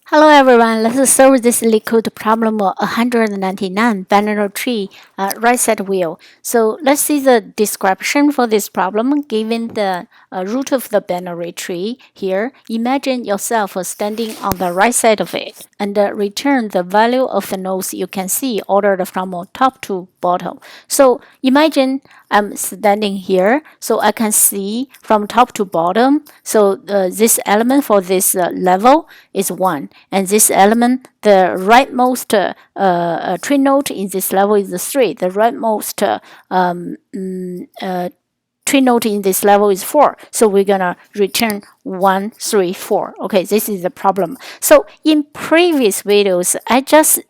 Hello everyone, let's solve this LeetCode problem 199 banana tree right side wheel. So let's see the description for this problem. Given the root of the banana tree here, imagine yourself standing on the right side of it and return the value of the nodes you can see ordered from top to bottom. So imagine I'm standing here, so I can see from top to bottom. So this element for this level is 1, and this element, the rightmost tree node in this level is 3. The rightmost tree node in this level is 4. So we're gonna return 1, 3, 4. Okay, this is the problem. So in previous videos, I just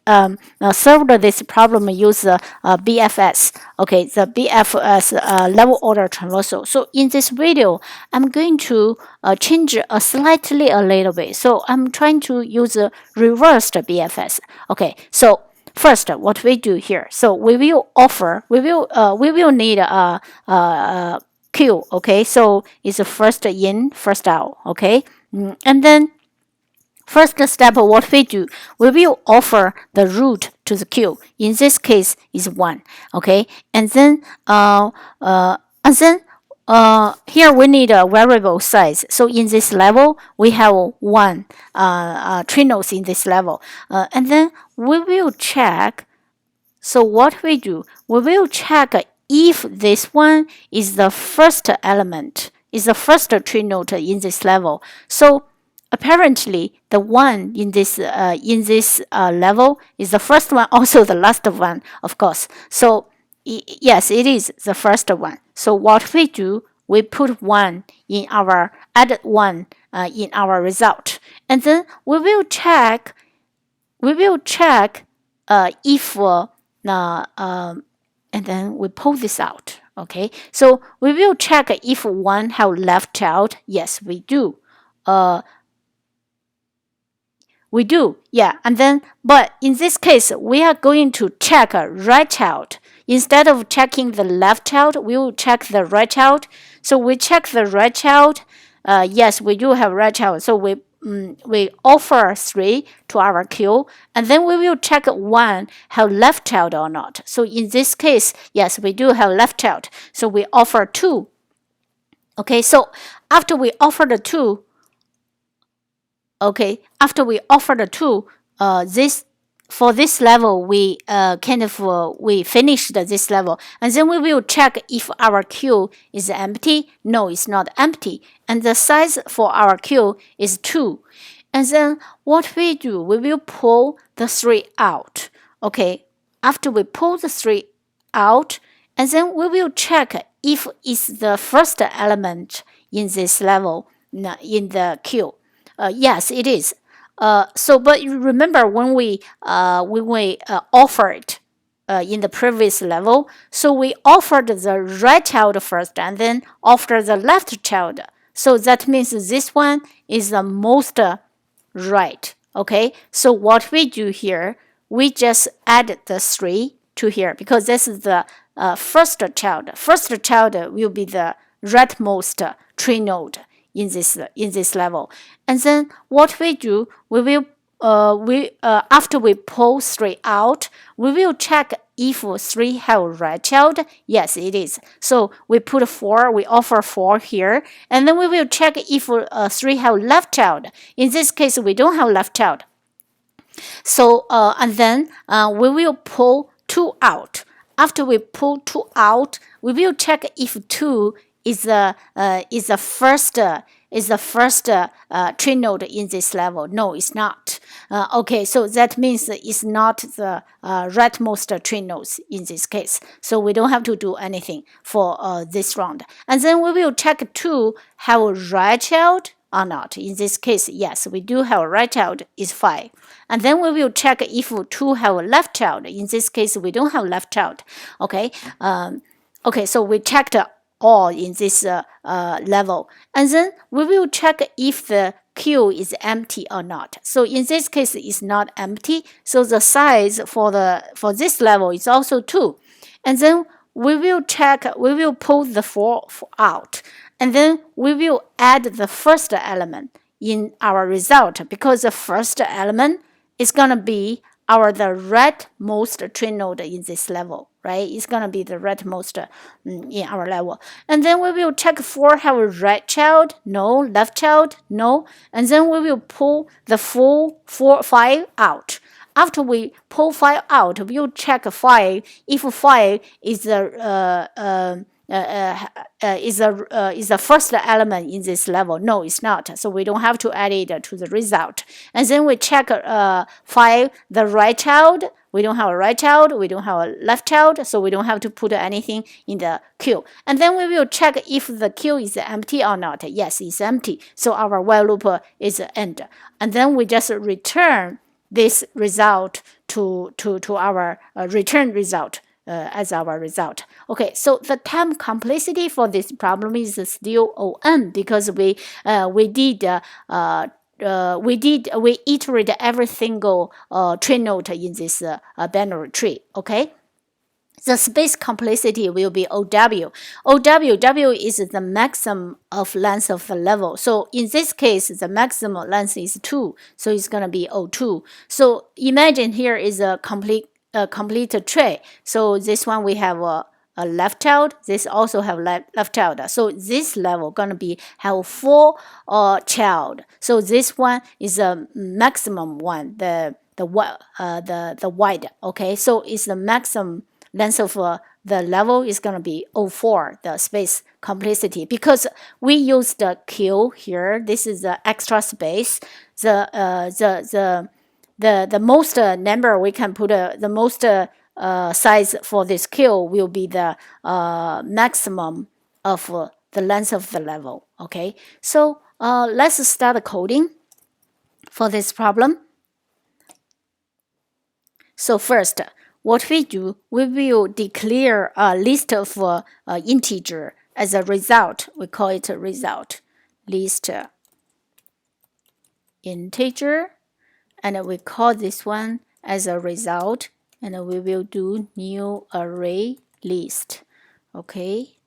solved this problem using BFS. Okay, the BFS level order traversal. So in this video, I'm going to change slightly a little bit. So I'm trying to use a reversed BFS. Okay, so first, what we do here? So we will need a queue. Okay, so it's first in, first out. Okay, and then first step, what we do, we will offer the root to the queue. In this case, is 1. Okay, and then here we need a variable size. So in this level, we have 1 tree nodes in this level, and then we will check. So what we do, we will check if this one is the first element, is the first tree node in this level. So apparently the one in this level is the first one, also the last one, of course. So yes, it is the first one. So what we do, we put 1 in our add 1 in our result, and then we will check if and then we pull this out. Okay, so we will check if 1 have left out. Yes, we do. We do, yeah. And then, but in this case, we are going to check right child. Instead of checking the left child, we will check the right child. So we check the right child. Yes, we do have right child. So we offer 3 to our queue, and then we will check 1 have left child or not. So in this case, yes, we do have left child. So we offer 2. Okay, so after we offer the 2, okay, after we offer the 2, for this level, we we finished this level, and then we will check if our queue is empty. No, it's not empty, and the size for our queue is 2. And then what we do, we will pull the 3 out. Okay, after we pull the 3 out, and then we will check if it's the first element in this level in the queue. Yes, it is. So, but remember when we offered in the previous level, so we offered the right child first and then offered the left child. So that means this one is the most right. Okay, so what we do here, we just add the 3 to here because this is the first child. First child will be the rightmost tree node in this level. And then what we do, we will after we pull 3 out, we will check if 3 have right child. Yes, it is. So we put 4, we offer 4 here, and then we will check if 3 have left child. In this case, we don't have left child. So and then we will pull 2 out. After we pull 2 out, we will check if 2 is the first tree node in this level. No, it's not. Okay, so that means it's not the rightmost tree nodes in this case. So we don't have to do anything for this round. And then we will check 2 have a right child or not. In this case, yes, we do have a right child is 5. And then we will check if 2 have a left child. In this case, we don't have left child. Okay, okay, so we checked all in this level, and then we will check if the queue is empty or not. So in this case, it's not empty. So the size for this level is also 2, and then we will check. We will pull the 4 out, and then we will add the first element in our result because the first element is going to be the rightmost train node in this level, right? It's going to be the rightmost in our level. And then we will check for have a right child, no, left child, no. And then we will pull the full 5 out. After we pull 5 out, we will check 5 if 5 is the is the first element in this level. No, it's not. So we don't have to add it to the result. And then we check 5, the right child. We don't have a right child. We don't have a left child. So we don't have to put anything in the queue. And then we will check if the queue is empty or not. Yes, it's empty. So our while loop is end. And then we just return this result to our return result as our result. Okay, so the time complexity for this problem is still O(n) because we iterate every single train node in this binary tree. Okay. The space complexity will be OW. W is the maximum of length of the level. So in this case, the maximum length is 2. So it's going to be O2. So imagine here is a complete tree. So this one we have a left child. This also have left child. So this level going to be have 4 child. So this one is a maximum one. The wide. Okay. So it's the maximum length of the level is going to be O4, the space complexity, because we use the queue here. This is the extra space. The most number we can put the most size for this queue will be the maximum of the length of the level. Okay, so let's start coding for this problem. So first, what we do, we will declare a list of integer as a result. We call it a result list integer, and we call this one as a result, and we will do new array list. Okay.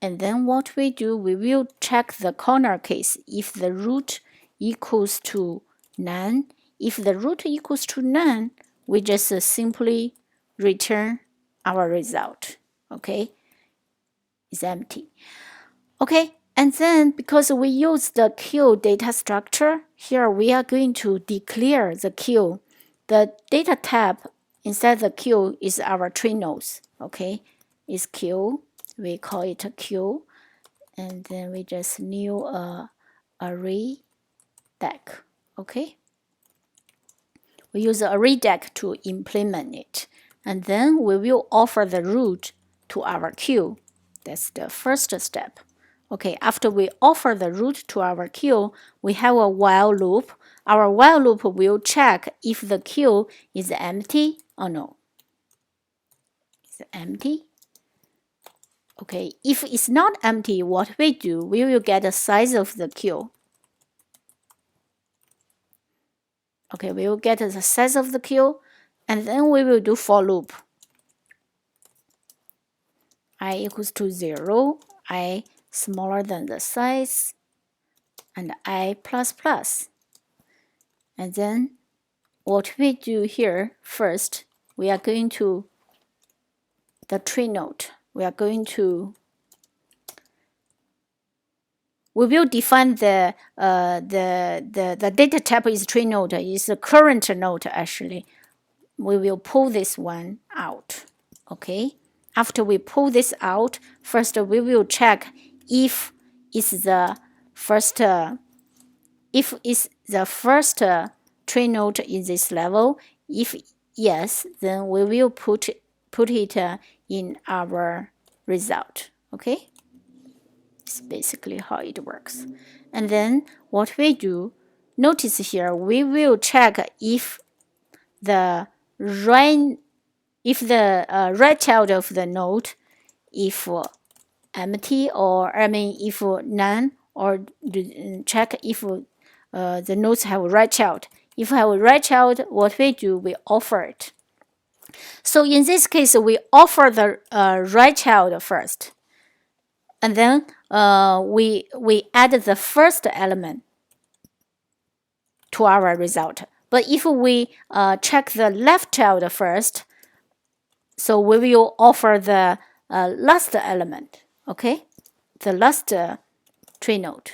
And then what we do, we will check the corner case if the root equals to none. If the root equals to none, we just simply return our result. Okay, it's empty. Okay, and then because we use the queue data structure, here we are going to declare the queue. The data type inside the queue is our train nodes. Okay, is queue. We call it a queue, and then we just new array deck. Okay. We use the array deck to implement it. And then we will offer the root to our queue. That's the first step. Okay, after we offer the root to our queue, we have a while loop. Our while loop will check if the queue is empty or no. It's empty. Okay, if it's not empty, what we do, we will get the size of the queue. Okay, we will get the size of the queue, and then we will do for loop. I equals to 0, I smaller than the size, and I plus plus. And then what we do here, first, we are going to the tree node. We are going to we will define the data type is tree node, is the current node actually. We will pull this one out. Okay. After we pull this out, first we will check if it's the first tree node in this level. If yes, then we will put it in our result. Okay. It's basically how it works. And then what we do, notice here, we will check if the right child of the node, if empty, or if none, or check if the nodes have a right child. If I have a right child, what we do, we offer it. So in this case, we offer the right child first. And then we add the first element to our result. But if we check the left child first, so we will offer the last element, okay? The last tree node.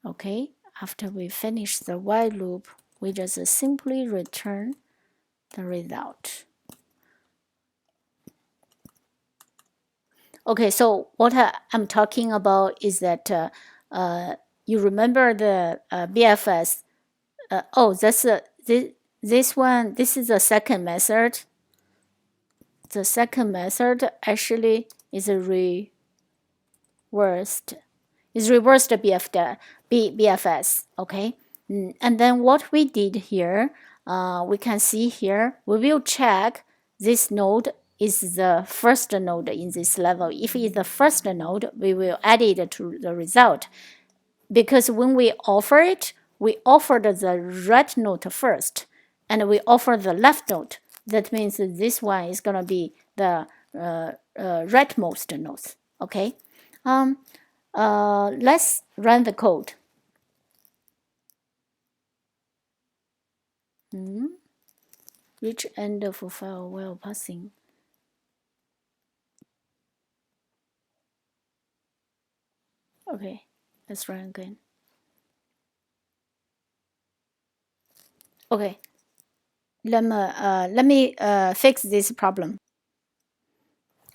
Okay, after we finish the while loop, we just simply return the result. Okay, so what I'm talking about is that you remember the BFS. Oh, that's this one. This is the second method. The second method actually is a reversed. Is reversed BFS. Okay, and then what we did here, we can see here. We will check this node is the first node in this level. If it's the first node, we will add it to the result. Because when we offer it, we offered the right node first, and we offer the left node. That means this one is going to be the rightmost node. Okay, let's run the code. Reach end of file while passing. Okay, let's run again. Okay, let me fix this problem.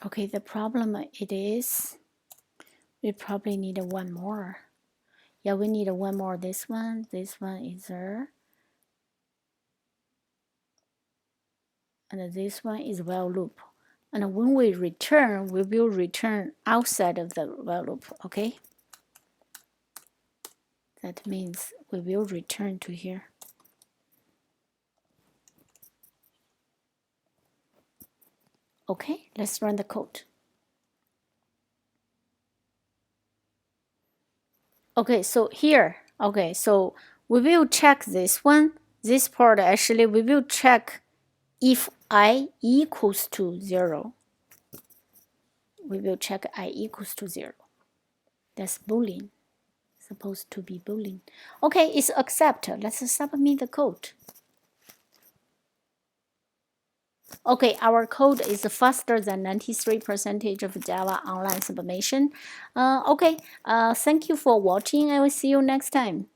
Okay, the problem it is we probably need one more. Yeah, we need one more. This one is there, and this one is while loop. And when we return, we will return outside of the while loop. Okay, that means we will return to here. Okay, let's run the code. Okay, so here, okay, so we will check this one. This part actually we will check if I equals to 0. We will check I equals to 0. That's Boolean. Supposed to be Boolean. Okay, it's accept. Let's submit the code. Okay, our code is faster than 93% of Java online submission. Okay, thank you for watching. I will see you next time.